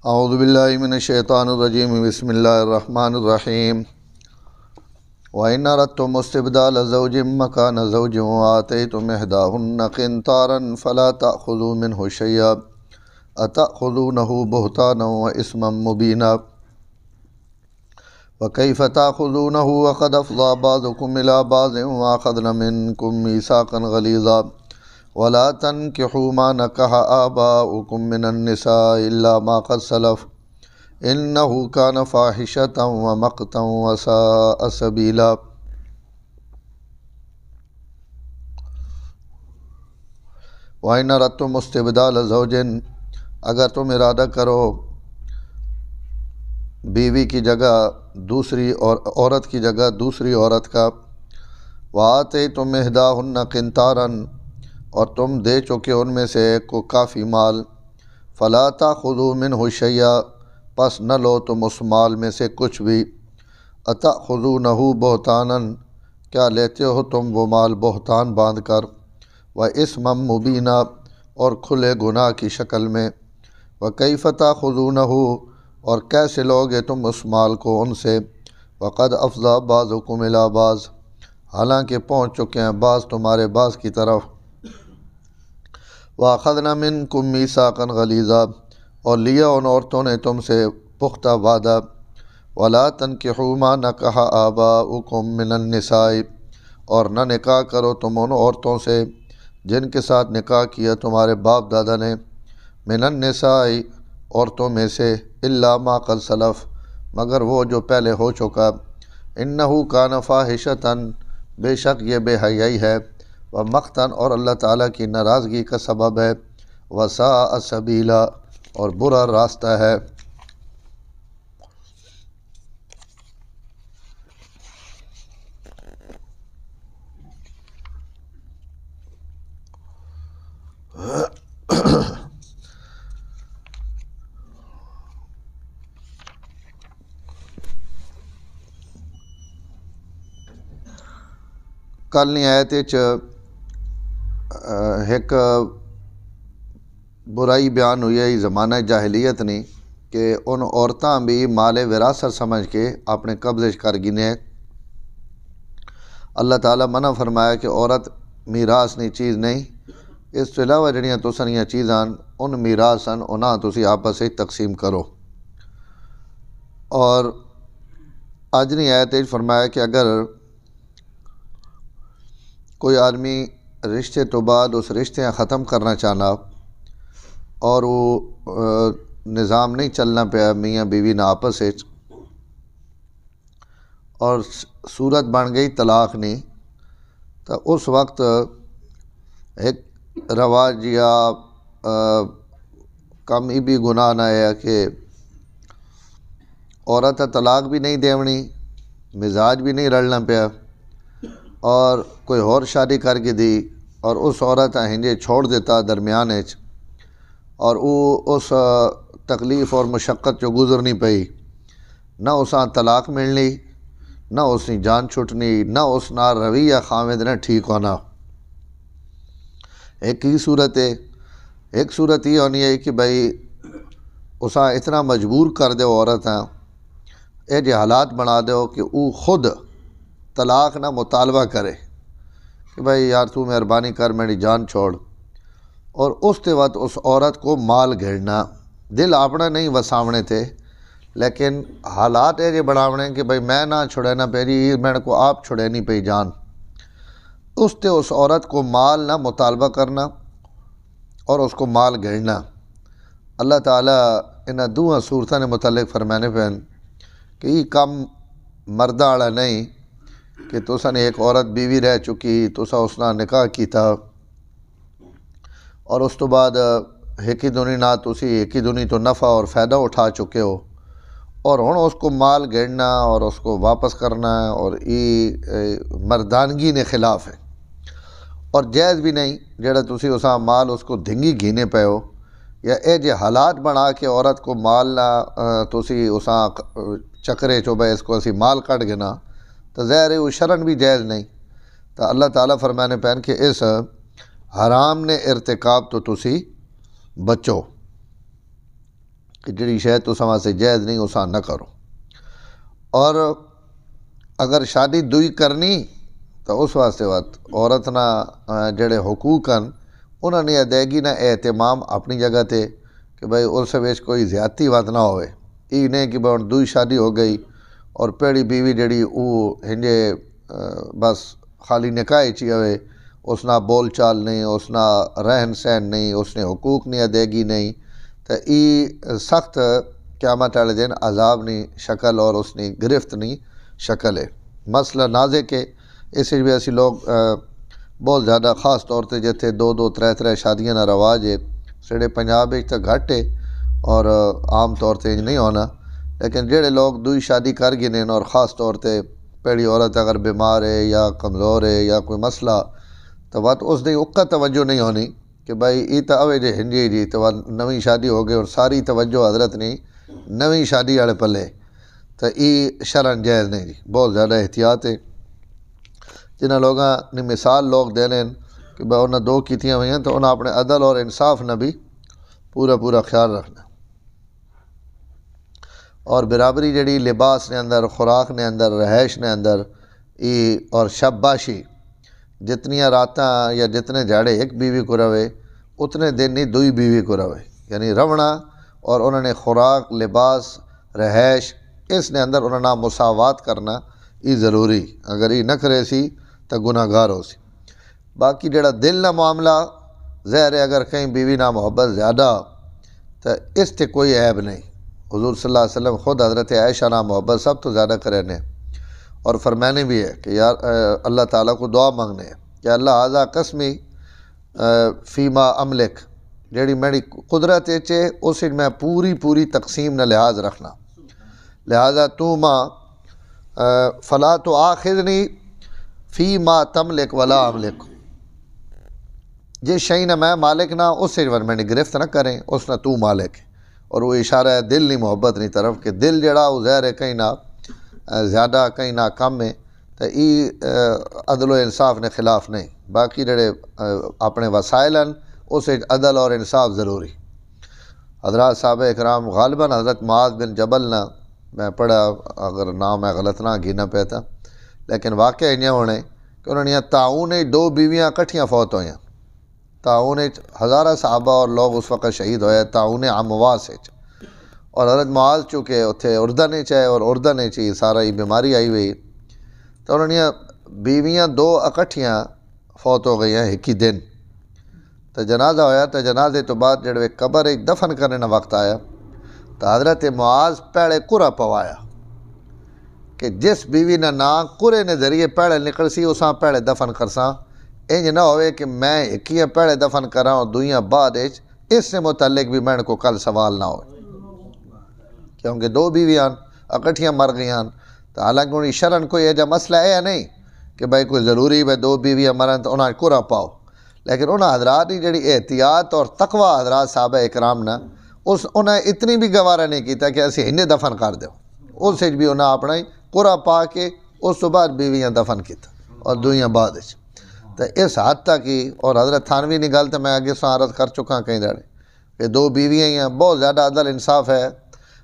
اعوذ باللہ من الشیطان الرجیم بسم اللہ الرحمن الرحیم وَإِنْ أَرَدْتُمُ اسْتِبْدَالَ زَوْجٍ مَّكَانَ زَوْجٍ وَآتَيْتُمْ إِحْدَاهُنَّ قِنطَارًا فَلَا تَأْخُذُوا مِنْهُ شَيْئًا أَتَأْخُذُونَهُ بُهْتَانًا وَإِثْمًا مُّبِينًا وَكَيْفَ تَأْخُذُونَهُ وَقَدْ أَفْضَىٰ بَعْضُكُمْ إِلَىٰ بَعْضٍ وَأَخَذْنَ مِنكُم مِّيثَاقًا غَلِيظًا وَلَا تَنكِحُوا مَا نَكَحَ آبَاؤُكُم مِّنَ النِّسَاءِ إِلَّا مَا قَدْ سَلَفَ إِنَّهُ كَانَ فَاحِشَةً وَمَقْتًا وَسَاءَ سَبِيلًا۔ وَإِنْ أَرَدْتُمُ اسْتِبْدَالَ زَوْجٍ، اگر تم ارادہ کرو بیوی کی جگہ دوسری اور عورت کی جگہ دوسری عورت کا، وَآتَيْتُمْ إِحْدَاهُنَّ قِنطَارًا، اور تم دے چکے ان میں سے ایک کو کافی مال، فَلَا تَأْخُذُوا مِنْهُ شَيْئًا، پس نہ لو تم اس مال میں سے کچھ بھی، أَتَأْخُذُونَهُ بُهْتَانًا، کیا لیتے ہو تم وہ مال بہتان باندھ کر، وَإِثْمًا مُّبِينًا، اور کھلے گناہ کی شکل میں، وَكَيْفَ تَأْخُذُونَهُ، اور کیسے لوگے تم اس مال کو ان سے، وَقَدْ أَفْضَىٰ بَعْضُكُمْ إِلَىٰ بَعْضٍ، حالانکہ پہنچ چکے ہیں بعض تمہارے بعض کی طرف، وَأَخَذْنَ مِنكُم مِّيثَاقًا غَلِيظًا، اور لیا ان عورتوں نے تم سے پختہ وعدہ، وَلَا تَنكِحُوا مَا نَكَحَ آبَاؤُكُم مِّنَ النِّسَاءِ، اور نہ نکاح کرو تم ان عورتوں سے جن کے ساتھ نکاح کیا تمہارے باپ دادا نے، مِّنَ النِّسَاءِ، عورتوں میں سے، إِلَّا مَا قَدْ سَلَفَ، مگر وہ جو پہلے ہو چکا، إِنَّهُ كَانَ فَاحِشَةً، بے شک یہ بے حیائی ہے، وَمَقْتًا، اور اللہ تعالیٰ کی ناراضگی کا سبب ہے، وَسَاءَ سَبِيلًا، اور برا راستہ ہے۔ کل نی آیت ایک برائی بیان ہوئی ہے زمانہ جاہلیت نہیں کہ ان عورتاں بھی مال وراثت سمجھ کے اپنے قبضے کر گنے۔ اللہ تعالیٰ منع فرمایا کہ عورت میراث نہیں چیز نہیں، اس تو علاوہ جڑیاں تساں چیزاں ان میراثاں انہاں تسی آپس وچ تقسیم کرو۔ اور اج نی آیت فرمایا کہ اگر کوئی آدمی رشتے تو بعد اس رشتے ختم کرنا چاہنا اور وہ نظام نہیں چلنا پیا میاں بیوی نہ آپس وچ، اور صورت بن گئی طلاق نہیں، تو اس وقت ایک رواج یا کم ای بھی گناہ نہ ہے کہ عورت طلاق بھی نہیں دیونی، مزاج بھی نہیں رلنا پیا، اور کوئی اور شادی کر کے دی اور اس عورت ہنجے چھوڑ دیتا درمیان وچ، اور وہ اس تکلیف اور مشقت جو گزرنی پئی، نہ اساں طلاق ملنی، نہ اس کی جان چھٹنی، نہ اس نال رویہ خامد نہ ٹھیک ہونا۔ ایک ہی صورت ہے، ایک صورت یہ ہونی ہے کہ بھائی اساں اتنا مجبور کر دو عورت ہیں، اے جے حالات بنا دو کہ وہ خود طلاق نہ مطالبہ کرے کہ بھائی یار تو مہربانی کر میری جان چھوڑ، اور اس کے وقت اس عورت کو مال گھیرنا، دل اپنا نہیں وساونے تھے لیکن حالات یہ بناونے کہ بھائی میں نہ چھڑے نہ پہ جی میرے کو آپ چھڑے نہیں پی جان، اس تے اس عورت کو مال نہ مطالبہ کرنا اور اس کو مال گھیرنا۔ اللہ تعالیٰ انہاں دوہاں صورتاں نے متعلق فرمانے پہ کہ یہ کم مردہ والا نہیں کہ تساں نے ایک عورت بیوی رہ چکی، تساں اس نال نکاح کیتا اور اس تو بعد ایک ہی دنی نہ تسی ایک ہی دنی تو نفع اور فائدہ اٹھا چکے ہو، اور ہن اس کو مال گھیرنا اور اس کو واپس کرنا، اور یہ مردانگی نے خلاف ہے اور جائز بھی نہیں جڑا تسی اساں مال اس کو دھنگی گھینے پے ہو، یا اے جے حالات بنا کے عورت کو مال نہ تسی اساں چکرے چو بھائی اس کو اسی مال کٹ گنا، تو ظاہر ہے وہ شرن بھی جائز نہیں۔ تو اللہ تعالیٰ فرمانے پہن کہ اس حرام نے ارتکاب تو تسی بچو۔ کہ جڑی شے تساں واسطے جائز نہیں اساں نہ کرو۔ اور اگر شادی دوئی کرنی تو اس واسطے عورت نہ جڑے حقوق ہیں انہوں نے ادائیگی نہ اہتمام اپنی جگہ تے کہ بھائی اس وچ کوئی زیادتی وات نہ ہوئے۔ یہ نہیں کہ بھائی دوئی شادی ہو گئی اور پیڑی بیوی جڑی او ہنجے بس خالی نکاح چی ہوئے، اس نہ بول چال نہیں، اس نہ رہن سہن نہیں، اس نے حقوق نہیں ادائیگی نہیں، تو یہ سخت قیامت والے دن عذاب نہیں شکل اور اس نے گرفت نہیں شکل ہے۔ مسئلہ نازک ہے، اس بھی اسی لوگ بہت زیادہ خاص طور تے جتھے دو دو ترے ترے شادیاں نہ رواج ہے، سڑے پنجاب تو گھٹ ہے اور عام طور تے نہیں ہونا، لیکن جڑے لوگ دوئی شادی کر گئے اور خاص طور تے پیڑی عورت اگر بیمار ہے یا کمزور ہے یا کوئی مسئلہ تو بات اس دی اکا توجہ نہیں ہونی کہ بھائی یہ تو اوے جے ہنجی جی تو نویں شادی ہو گئی اور ساری توجہ حضرت نہیں نویں شادی والے پلے، تو یہ شرعن جائز نہیں جی، بہت زیادہ احتیاط ہے۔ جنہاں لوگاں نے مثال لوگ دینے کہ بھائی انہیں دو کیتیاں ہوئی ہیں تو انہیں اپنے عدل اور انصاف نہ بھی پورا خیال رکھنا، اور برابری جڑی لباس نے اندر، خوراک نے اندر، رہائش نے اندر، اور شب باشی جتنیاں راتاں یا جتنے جھاڑے ایک بیوی کو رہے اتنے دن نہیں دوئی بیوی کو رہے، یعنی رونا اور انہوں نے خوراک، لباس، رہائش اس نے اندر انہوں نے مساوات کرنا یہ ضروری، اگر یہ نہ کرے سی تو گناہ گار ہو سی۔ باقی جڑا دل نہ معاملہ ظاہر ہے اگر کہیں بیوی نہ محبت زیادہ تو اس تے کوئی عیب نہیں، حضور صلی اللہ علیہ وسلم خود حضرت عائشہ نہ محبت سب تو زیادہ کرنے اور فرمانے بھی ہے کہ یار اللہ تعالیٰ کو دعا مانگنے ہیں کہ اللہ اعلیٰ قسمی فیما املک، جیڑی میری قدرت ہے اس میں پوری تقسیم نہ لحاظ رکھنا، لہذا تو ماں فلا تو آخذنی فی ما تملک ولا املک، جس شئی نہ میں مالک نہ اس سے میں نے گرفت نہ کریں، اس نہ تو مالک ہے۔ اور وہ اشارہ ہے دل نہیں محبت نہیں طرف کہ دل جڑا وہ ظاہر ہے کہیں نہ زیادہ کہیں نہ کم ہے، تو یہ عدل و انصاف نے خلاف نہیں۔ باقی جڑے اپنے وسائل ہیں اس عدل اور انصاف ضروری۔ حضرات صاحب اکرام غالباً حضرت معاذ بن جبل نہ میں پڑھا، اگر نام میں غلط نہ گینا پہتا، لیکن واقعہ یہ ہونے کہ انہوں نے تعاون دو بیویاں کٹھیاں فوت ہوئیں، تعاون ہزارہ صحابہ اور لوگ اس وقت شہید ہوئے تعاون امواس، اور حضرت معاذ چونکہ اتنے اردن چاہے اور اردن چی سارا یہ بیماری آئی ہوئی، تو انہوں نے بیویاں دو اکٹھیاں فوت ہو گئی ہیں ایک ہی دن، تو جنازہ ہویا، تو جنازے تو بعد جڑے قبر ایک دفن کرنے وقت آیا تو حضرت معاذ پیڑے قرہ پوایا کہ جس بیوی نہ قرے نے ذریعے پیڑے نکل سی اساں پیڑے دفن کرساں، انج نہ ہوئے کہ میں ایکیاں پیڑے دفن کراں اور دوئیاں بعد اس سے متعلق بھی میں کو کل سوال نہ ہو، کیونکہ دو بیویاں اکٹھیاں مر گئیاں، تو حالانکہ انہیں شرن کوئی ایجا مسئلہ ہے نہیں کہ بھائی کوئی ضروری بھائی دو بیویاں مرن تو انہیں قرہ پاؤ، لیکن انہیں حضرات کی جڑی احتیاط اور تقوی حضرات صحابہ اکرام نے انہیں اتنی بھی گوارہ نہیں کیتا کہ اسی ہنے دفن کر دو، اس بھی انہیں اپنا قرہ پا کے اس تو بعد بیویاں دفن کیتا اور دوئیاں بعد تو اس حد تک ہی۔ اور حضرت تھانوی نہیں گل تو میں آگے عرض کر چکا کہیں داڑے کہ دو بیویاں ہی ہیں، بہت زیادہ عدل انصاف ہے،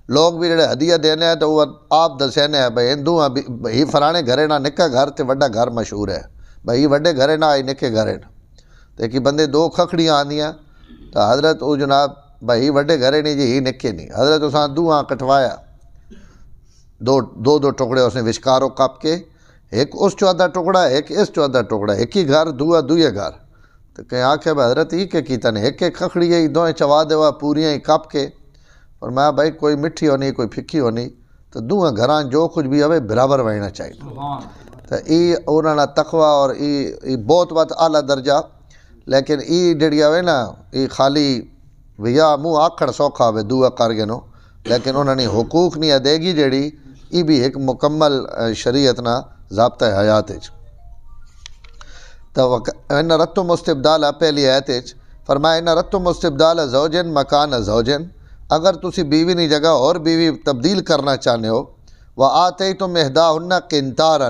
لوگ بھی جڑے ہدیہ دینے ہیں تو وہ آپ دسینے ہیں بھائی ہندو ہی فلانے گھرے نہ نکا گھر تے وڈا گھر مشہور ہے، بھائی وڈے گھرے نہ آئی نکے گھرے نہ، تو کہ بندے دو کھکڑیاں آندیاں تو حضرت وہ جناب بھائی وڈے گھرے نہیں جی ہی نکے نہیں، حضرت اساں دوہاں کٹوایا، دو ٹکڑے اس نے وچکاروں کپ کے، ایک اس چودہ ٹکڑا ایک اس چودہ ٹکڑا، ایک ہی گھر دوئے گھر، تو کہیں آنکھیں بھائی حضرت ہی کہ کیتا نے ایک کھکڑی ہے دوئیں چوا دیوا پوریاں ہی کپ کے، اور میں بھائی کوئی مٹھی ہونی کوئی پھکی ہونی تو دوہاں گھران جو کچھ بھی ہوئے برابر وہنا چاہیے، تو یہ انہوں نے تقوی اور یہ بہت اعلیٰ درجہ، لیکن یہ جڑی ہوئے نا یہ خالی ویا منہ آکھڑ سوکھا ہوئے دعا کر گنو، لیکن انہوں نے حقوق نہیں ادائیگی جڑی یہ بھی ایک مکمل شریعت نہ ضابطہ حیات ہے۔ تو ان رتم استبدال پہلی آیت فرمایا ان رتم استبدال زوجن مکان زوجن، اگر تسی بیوی نہیں جگہ اور بیوی تبدیل کرنا چاہنے ہو، وآتیتم احداہن قنطارا،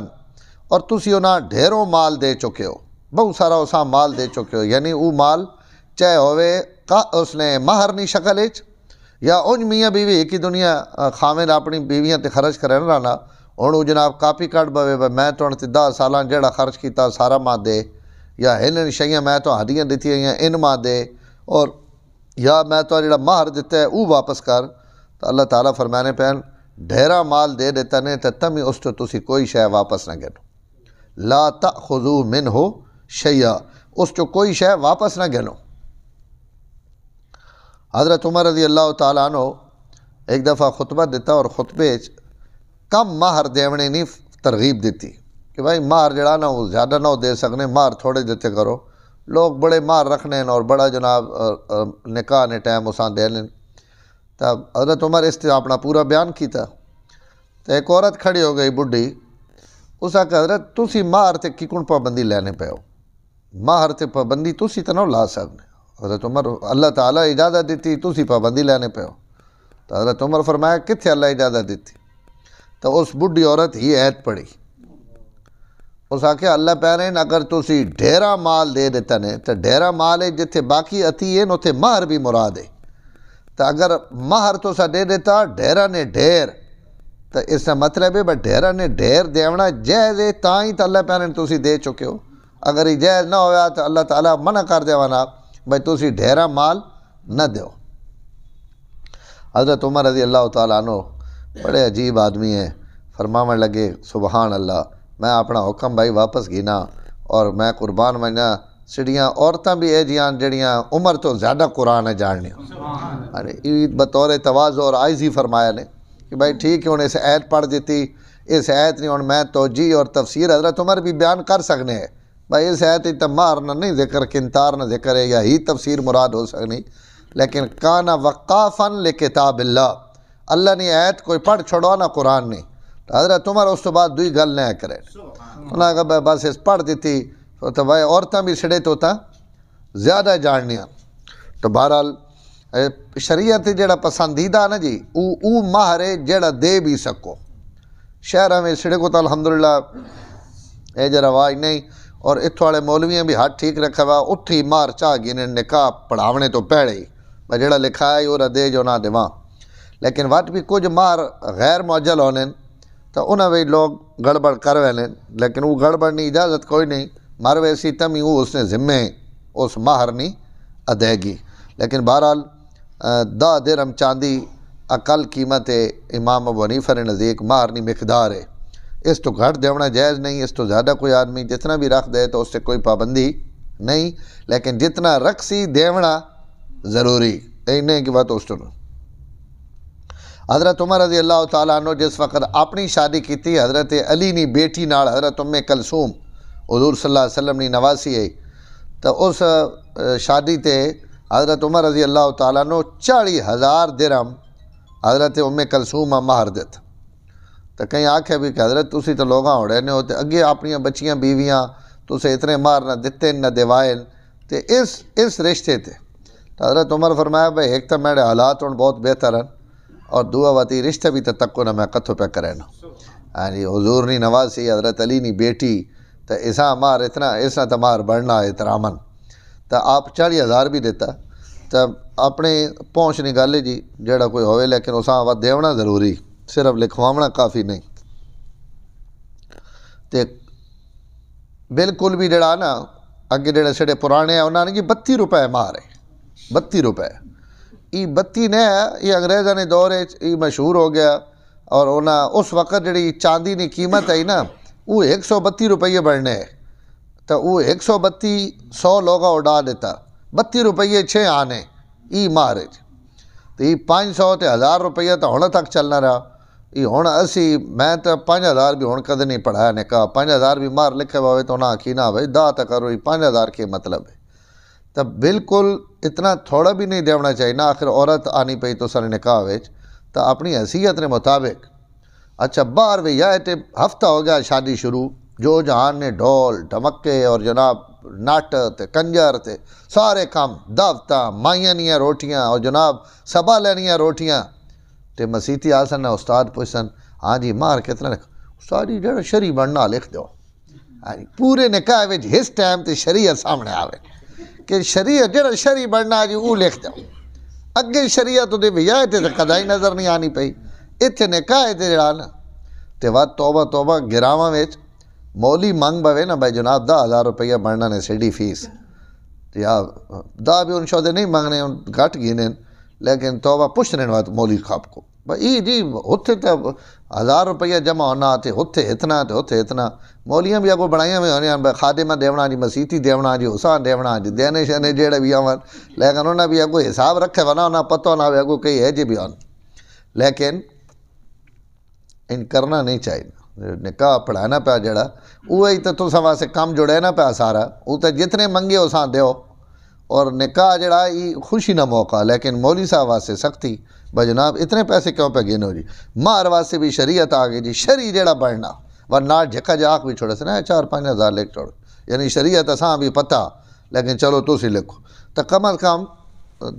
اور تسی انہاں ڈھیروں مال دے چکے ہو، بہت سارا اساں مال دے چکے ہو، یعنی وہ مال چاہے ہوئے اس نے مہر نہیں شکل یا انج میاں بیوی ایک ہی دنیا خامد اپنی بیویاں تے خرچ کرن رہنا ہن جناب کاپی کٹ بوے میں تو 10 سالاں جہڑا خرچ کیتا سارا ماں دے، یا ہن شیاں میں تو ہڈیاں دتی ہیں ان ماں دے، اور یا میں تو جڑا مہر دیتا ہے وہ واپس کر۔ تو اللہ تعالیٰ فرمانے پین ڈھیرا مال دے دیتا نے تو تمی اس تو تسی کوئی شے واپس نہ گنو، لا تأخذوا منہ شیئا، اس تو کوئی شے واپس نہ گنو۔ حضرت عمر رضی اللہ تعالیٰ عنہ ایک دفعہ خطبہ دیتا اور خطبے کم مہر دیونے نہیں ترغیب دیتی کہ بھائی مہر جڑا نا وہ زیادہ نہ دے سکنے، مہر تھوڑے دیتے کرو، لوگ بڑے مہر رکھنے اور بڑا جناب نکاح نے ٹائم اساں دے لیں۔ تب حضرت عمر اس سے اپنا پورا بیان کیتا تو ایک عورت کھڑی ہو گئی بڈھی، اس آکھا حضرت تسی مہر تے کیکن پابندی لینے پہ ہو، مہر تے پابندی تسی تو نہ لا سکنے۔ حضرت عمر اللہ تعالیٰ اجازت دیتی تسی پابندی لینے پہ ہو، تو حضرت عمر فرمایا کتنے اللہ اجازت دیتی؟ تو اس بڈھی عورت ہی ایت پڑھی، اس آکھیا اللہ پہ رہے اگر تسی ڈھیرا مال دے دیتا نے تو ڈھیرا مال ہے جتھے باقی اتی ہے اتھے مہر بھی مراد ہے، تو اگر مہر تو سا دے دیتا ڈھیرا نے ڈھیر تو اس کا مطلب ہے بھائی ڈھیرا نے ڈھیر دیونا جائز ہے تاں ہی تو اللہ پہ تسی دے چکے ہو، اگر یہ جائز نہ ہویا تو اللہ تعالیٰ منع کر دیوانا بھائی تسی ڈھیرا مال نہ دیو۔ حضرت عمر رضی اللہ تعالیٰ عنہ بڑے عجیب آدمی ہیں، فرمانے لگے سبحان اللہ میں اپنا حکم بھائی واپس گینا اور میں قربان منا سڑیاں عورتاں بھی اے جیاں جڑیاں عمر تو زیادہ قرآن ہے جاننی، بطور تواضع اور عاجزی فرمایا نے کہ بھائی ٹھیک ہے انہیں اس آیت پڑھ دیتی، اس آیت نہیں ہن میں توجیہ اور تفسیر حضرت عمر بھی بیان کر سکنے ہیں بھائی اس آیت مہر نہ نہیں ذکر کنتار نہ ذکر ہے یا ہی تفسیر مراد ہو سکنی، لیکن کانا وقافاً لکتاب اللہ، اللہ نے آیت کوئی پڑھ چھوڑو نہ قرآن نے، تو حضرت عمر اس تو بعد دوئی گل نہ کرے، انہوں نے کہا بس اس پڑھ دیتی تو بھائی عورتاں بھی سڑے تو تا زیادہ جاننیاں۔ تو بہرحال شریعت جڑا پسندیدہ نا جی او مہر ہے جڑا دے بھی سکو، شہرہ میں سڑے کو تو الحمدللہ اے جا رواج نہیں، اور اتھو والے مولویاں بھی ہاتھ ٹھیک رکھا ہوا اتھی مار چاہ گئے نے نکاح پڑھاونے تو پہلے ہی بھائی جڑا لکھا ہے وہ دے جو نہ دیواں، لیکن وقت بھی کچھ مار غیر معجل ہونے تو انہیں بھی لوگ گڑبڑ کر ویلیں، لیکن وہ گڑبڑ نہیں اجازت کوئی نہیں، مر ویسی تمی وہ اس نے ذمے اس مہر نہیں ادائیگی، لیکن بہرحال 10 درہم چاندی اقل قیمت ہے امام ابو حنیفہ نے نزدیک مہر نہیں مقدار ہے، اس تو گھٹ دیونا جائز نہیں، اس تو زیادہ کوئی آدمی جتنا بھی رکھ دے تو اس سے کوئی پابندی نہیں، لیکن جتنا رکھ سی دیونا ضروری نہیں کہ بات اس تو۔ حضرت عمر رضی اللہ تعالیٰ عنہ جس وقت اپنی شادی کی تھی حضرت علی نی بیٹی نال حضرت ام کلثوم حضور صلی اللہ علیہ وسلم نی نواسی ہے، تو اس شادی تے حضرت عمر رضی اللہ تعالیٰ عنہ 40,000 درہم حضرت ام کلثوم مہر دیتا، تو کہیں آکھے بھی کہ حضرت تسی تو لوگاں ہوڑے نے ہوتے اگے اپنی بچیاں بیویاں تسے اتنے مہر نہ دیتے نہ دیوائیں تے اس رشتے تے، تو حضرت عمر فرمایا بھائی ایک تو میرے حالات ہوں بہت بہتر ہیں اور دعا واتی رشتہ بھی تو تکو نہ میں کتھوں پہ کرے نا، ہاں جی حضور نی نواسی حضرت علی نی بیٹی تو اساں مار اتنا اساں تو مار بڑھنا احترامن، تو آپ 40,000 بھی دیتا تو اپنے پہنچ نہیں گل جی جڑا کوئی ہوئے، لیکن اساں وا دیونا ضروری، صرف لکھواونا کافی نہیں۔ تے بالکل بھی جڑا نا اگے جڑے سڑے پرانے ہیں انہوں نے جی 32 روپے مار ہے، 32 روپے یہ 32 نے یہ انگریزاں نے دور یہ مشہور ہو گیا، اور انہاں اس وقت جڑی چاندی کی قیمت ہے نا وہ 132 روپیے بڑھنے ہے، تو وہ 132 100 لوگا اڑا دیتا، 32 روپیے 6 آنے ای مار ہے، تو یہ 500 تے 1000 روپیہ تو ہونے تک چلنا رہا، یہ ہوں اسی میں تو 5000 بھی ہوں کدے نہیں پڑھایا نے کہا 5000 بھی مار لکھے ہوئے تو نہ آخی نہ بھائی دا تو کرو، یہ 5000 کے مطلب ہے، تو بالکل اتنا تھوڑا بھی نہیں دیونا چاہیے نا، آخر عورت آنی پئی تو سارے نکاح وچ تو اپنی حیثیت نے مطابق۔ اچھا باہر بھی یا ہفتہ ہو گیا شادی شروع، جو جہان نے ڈھول ڈھمکے اور جناب نٹ تے کنجر تے سارے کام دعوتاں مائیاں نیاں روٹیاں اور جناب سبا لینیاں روٹیاں، تے مسیتی آسن نہ استاد پوچھن ہاں جی مار کتنا لکھ استاد جی جڑا شری بننا لکھ دو، ہاں جی پورے نکاح وچ اس ٹائم تے شریعت سامنے آوے کہ شریعت جڑا شری بننا جی وہ لکھ دو، اگے شریعت دے ویاہ تے کدا ہی نظر نہیں آنی پئی، اتنے نکاح تے جڑا نا تے وا توبہ توبہ گراواں وچ مولی منگ بوے نا بھائی جناب 10,000 روپیہ بننا نے سیڈی فیس، یا دا بھی ان شودے نہیں منگنے گھٹ گینے، لیکن توبہ پوچھنے وقت مولی خواب کو بھائی جی اتھے تو 1,000 روپیہ جمع ہونا تے اتھے اتنا تے اتھے اتنا، مولیاں بھی اگو بڑھائیاں میں ہونے بھائی خادمہ دیونا جی مسیتی دیونا جی حسان دیونا جی دینے شنے جیڑے بھی آن، لیکن انہوں نے بھی اگو حساب رکھے ونا انہوں پتہ نہ بھی اگو کئی ہے جی بھی آن، لیکن ان کرنا نہیں چاہیے۔ نکاح پڑھانا پیا جڑا وہی تو تساں واسطے کام جڑے نا پیا سارا، وہ تو جتنے منگے اساں دیو، اور نکاح جڑا یہ خوشی نہ موقع، لیکن مولوی صاحب واسطے سختی بھائی جناب اتنے پیسے کیوں پہ گنو جی، مہر واسطے بھی شریعت آ گئی جی، شری جڑا بڑھنا ورنہ جھکا جاک بھی چھوڑے سے نا 4-5 ہزار لکھ چھوڑ، یعنی شریعت اساں بھی پتہ، لیکن چلو تسی لکھو تو کم از کم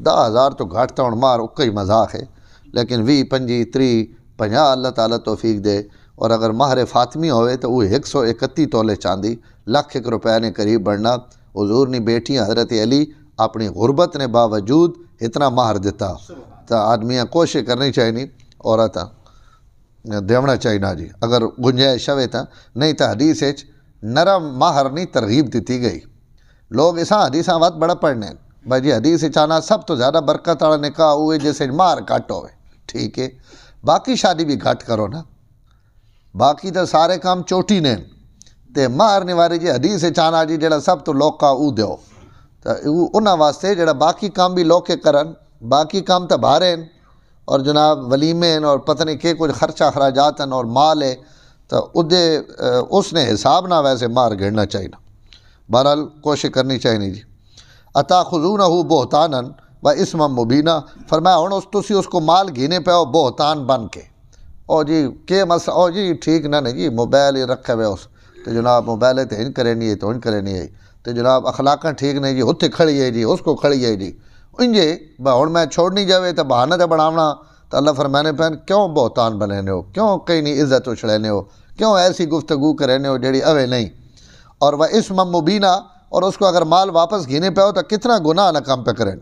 10,000 تو گھٹ تو مہر اکا ہی مذاق ہے، لیکن 20 25 30 50 اللہ تعالیٰ توفیق دے، اور اگر مہر فاطمی ہوئے تو وہ 131 تولے چاندی $1,00,000 روپے نے قریب بڑھنا۔ حضور نے بیٹی حضرت علی اپنی غربت نے باوجود اتنا مہر دیتا، تو آدمیاں کوشش کرنی چاہیے، عورتاں دیونا چاہیے نا جی اگر گنجائش شوے تا، نہیں تو حدیث نرم مہر نہیں ترغیب دیتی گئی۔ لوگ اساں حدیثاں وقت بڑا پڑھنے بھائی جی حدیث چاہنا سب تو زیادہ برکت والا نکاح ہوئے جیسے مہر گھٹ ہوئے، ٹھیک ہے باقی شادی بھی گھٹ کرو نا، باقی تو سارے کام چوٹی نے تے مہر نواری جی حدیث چاہنا جی جڑا سب تو لوکا او دیو، تو انہاں واسطے جڑا باقی کام بھی لوکے کرن، باقی کام تو بھارے ہیں اور جناب ولیمے ہیں اور پتہ نہیں کہ کچھ خرچہ خراجات ہیں اور مال ہے، تو اس نے حساب نہ ویسے مہر گھڑنا چاہیے۔ بہرحال کوشش کرنی چاہیے جی۔ اتاخذونہ بہتانا و اسما مبینہ، فرمایا ہوں تسی اس کو مال گھینے پہ ہو بہتان بن کے، او جی کہ مسئلہ او جی ٹھیک نہ نہیں جی موبائل ہی رکھے ہوئے اس تو جناب موبائل تو ان کرے نہیں ہے تو ان کرے نہیں ہے تو جناب اخلاقاں ٹھیک نہیں جی اتھے کھڑی ہے جی اس کو کھڑی ہے جی انجے ہوں میں چھوڑنی جاوے تو بہانہ تے بڑھاونا، تو اللہ فرمانے پہن کیوں بہتان بنانے ہو، کیوں کہیں نہیں عزت اچھڑینے ہو، کیوں ایسی گفتگو کرنے ہو جیڑی اوے نہیں، اور وہ اسم مبینہ، اور اس کو اگر مال واپس گھینے پہ ہو تو کتنا گناہ نہ کام پہ کریں،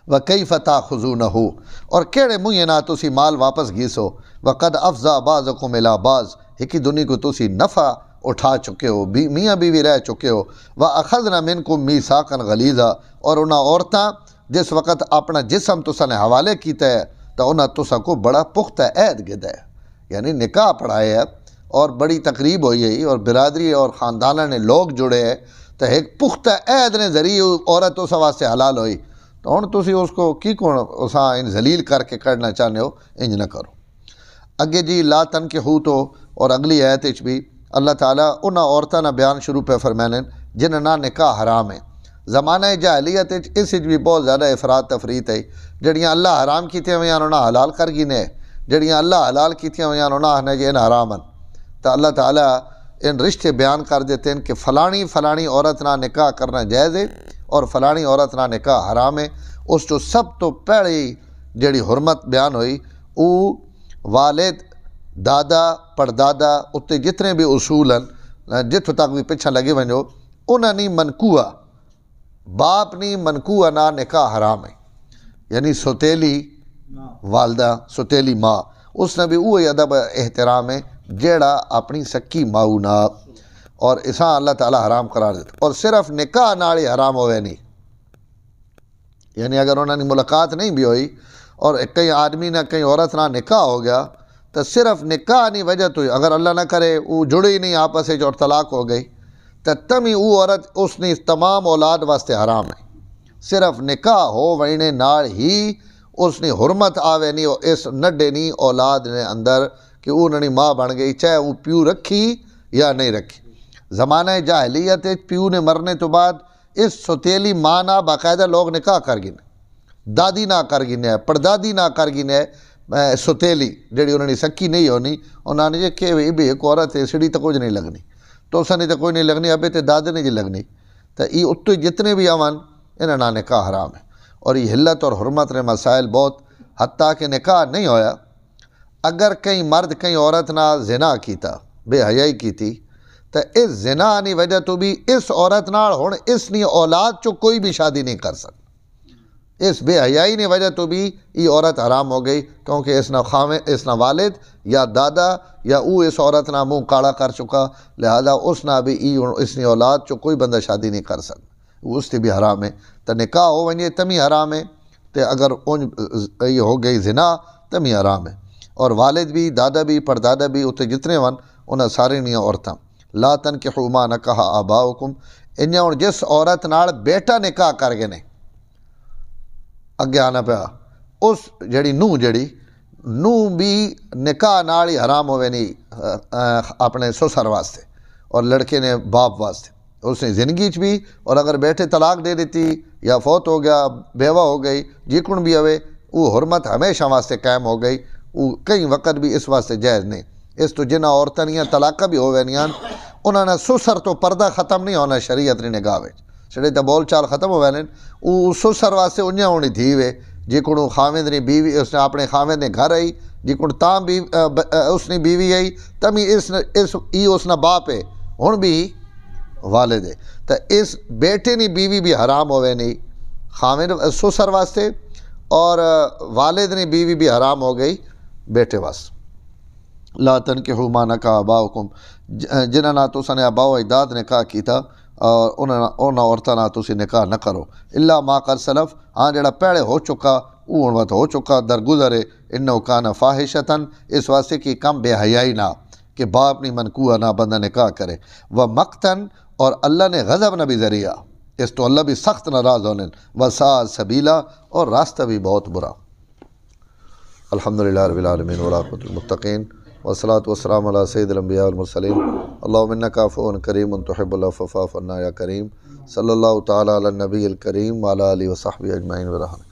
وَكَيْفَ تَأْخُذُونَهُ، اور کیڑے منہ نہ تسی مال واپس گھیسو، وَقَدْ أَفْضَىٰ بَعْضُكُمْ إِلَىٰ بَعْضٍ، ہکی دنیا کو تسی نفع اٹھا چکے ہو، میاں بیوی رہ چکے ہو، وَأَخَذْنَا مِنْكُمْ مِيثَاقًا غَلِيظًا، اور انہاں عورتاں جس وقت اپنا جسم تسا نے حوالے کیتا ہے تو انہاں تسا کو بڑا پختہ عہد گدا ہے، یعنی نکاح پڑھائے ہے اور بڑی تقریب ہوئی ہے اور برادری اور خاندانہ نے لوگ جڑے ہیں، تو ایک پختہ عہد نے ذریعے عورت تسا واسطے حلال ہوئی، تو ہن تسی اس کو کی کون اساں ان ذلیل کر کے کرنا چاہنے ہو، انج نہ کرو۔ اگے جی لا تنکحوا تو، اور اگلی آیت وچ بھی اللہ تعالیٰ انہاں عورتاں نہ بیان شروع پہ فرمانے جنہاں نہ نکاح حرام ہے۔ زمانہ جاہلیت اس بھی بہت زیادہ افراد تفریط ہے، جڑیاں اللہ حرام کیتیاں ہوئیاں انہاں حلال کر گینے، جڑیاں اللہ حلال کیتیاں ہوئیاں انہاں آخنے جی ان حرام ہیں، تو اللہ تعالیٰ ان رشتے بیان کر دیتے ہیں کہ فلانی فلانی عورت نہ نکاح کرنا جائز ہے اور فلانی عورت نہ نکاح حرام ہے۔ اس جو سب تو پہلی جڑی حرمت بیان ہوئی وہ والد دادا پردادا اتنے جتنے بھی اصول ہیں جتوں تک بھی پچھا لگے ونجو انہاں نہیں منکوہ باپ نہیں منکوہ نہ نکاح حرام ہے، یعنی سوتیلی والدہ سوتیلی ماں اس نے بھی وہی ادب احترام ہے جیڑا اپنی سکی ماؤ نہ، اور اساں اللہ تعالیٰ حرام قرار دیتا، اور صرف نکاح نال ہی حرام ہوئے نہیں، یعنی اگر انہوں نے ملاقات نہیں بھی ہوئی اور کئی آدمی نہ کئی عورت نہ نکاح ہو گیا تو صرف نکاح نہیں وجہ تو اگر اللہ نہ کرے وہ جڑے ہی نہیں آپس اور طلاق ہو گئی تو تمی وہ عورت اس نے تمام اولاد واسطے حرام ہے، صرف نکاح ہو وینے نال ہی اس نے حرمت آوے نہیں اس نڈے نہیں اولاد نے اندر کہ وہ انہوں نے ماں بن گئی چاہے وہ پیو رکھی یا نہیں رکھی۔ زمانہ جاہلیت پیو نے مرنے تو بعد اس سوتیلی ماں نہ باقاعدہ لوگ نکاح کر گنے، دادی نہ کر گنے پردادی نہ کر گنے سوتیلی جڑی انہوں نے سکی نہیں ہونی، انہوں نے کہ بھی ایک عورت ہے سڑی تو کچھ نہیں لگنی تو اسا نے تو کوئی نہیں لگنی ابھی تو دادے نے جی لگنی، تو یہ اتو جتنے بھی آون انہاں نہ نکاح حرام ہے، اور یہ حلت اور حرمت نے مسائل بہت، حتیٰ کہ نکاح نہیں ہویا اگر کئی مرد کئی عورت نہ زنا کیتا بے حیائی کیتی تو اس زنا نی وجہ تو بھی اس عورت نال ہن اس نی اولاد چو کوئی بھی شادی نہیں کر سکتا، اس بے حیائی نے وجہ تو بھی یہ عورت حرام ہو گئی، کیونکہ اس نہ والد یا دادا یا او اس عورت نہ منہ کاڑا کر چکا، لہذا اس نہ بھی اس نے اولاد چو کوئی بندہ شادی نہیں کر سکتا، اس سے بھی حرام ہے۔ تو نکاح ہو ونجے تمی حرام ہے، تو اگر یہ ہو گئی زنا تمی حرام ہے۔ اور والد بھی، دادا بھی، پردادا بھی، اتنے جتنے ون انہیں سارے نہیں عورتاں لا تنکحوا ما نکح آباؤکم، انہیں جس عورت نال بیٹا نکاح کر گئے نے اگے آنا پیا، اس جڑی نوح بھی نکاح نال ہی حرام ہوئے نہیں اپنے سسر واسطے اور لڑکے نے باپ واسطے، اس نے زندگی بھی، اور اگر بیٹے طلاق دے دیتی یا فوت ہو گیا، بیوہ ہو گئی، جیکن بھی ہوئے، وہ حرمت ہمیشہ واسطے قائم ہو گئی، وہ کئی وقت بھی اس واسطے جائز نہیں۔ اس تو جنہ عورتیں نہیں طلاقہ بھی ہوئے نہیں انہوں نے سسر تو پردہ ختم نہیں ہونا شریعت نے نگاہ وچ، چھڑے تو بول چال ختم ہوئے ہیں، وہ سسر واسطے انہیں ہونی تھی وے جیکن خاوند نے بیوی، اس نے اپنے خاوند نے گھر آئی، جیکن تاں بھی اس نے بیوی آئی تمی اس نہ باپ ہے، ہن بھی والد ہے، تو اس بیٹے نے بیوی بھی حرام ہوئے نہیں خاوند سسر واسطے، اور والد نے بیوی بھی حرام ہو گئی بیٹے واسطے۔ لا تنکحوا ما نکح آباؤکم، جنہاں نہ تساں نے آباء و اجداد نکاح کیتا اور انہاں عورتاں نہ تسی نکاح نہ کرو، الا ما قد سلف، ہاں جڑا پہلے ہو چکا وہ ہن وقت ہو چکا درگزر ہے، انہ کان فاحشۃ، اس واسطے کی کم بے حیائی نہ کہ باپ نہیں منکوہ نہ بندہ نکاح کرے، و مقتن، اور اللہ نے غضب نہ بھی ذریعہ، اس تو اللہ بھی سخت ناراض ہونے، وساء سبیلا، اور راستہ بھی بہت برا۔ الحمدللہ رب العالمین والعاقبۃ للمتقین، والصلاۃ والسلام علی سید الانبیاء والمرسلین، اللہم انک عفو کریم تحب العفو فاعف عنا یا کریم، صلی اللہ تعالی علی النبی الکریم وعلی آلہ وصحبہ اجمعین برحمتک۔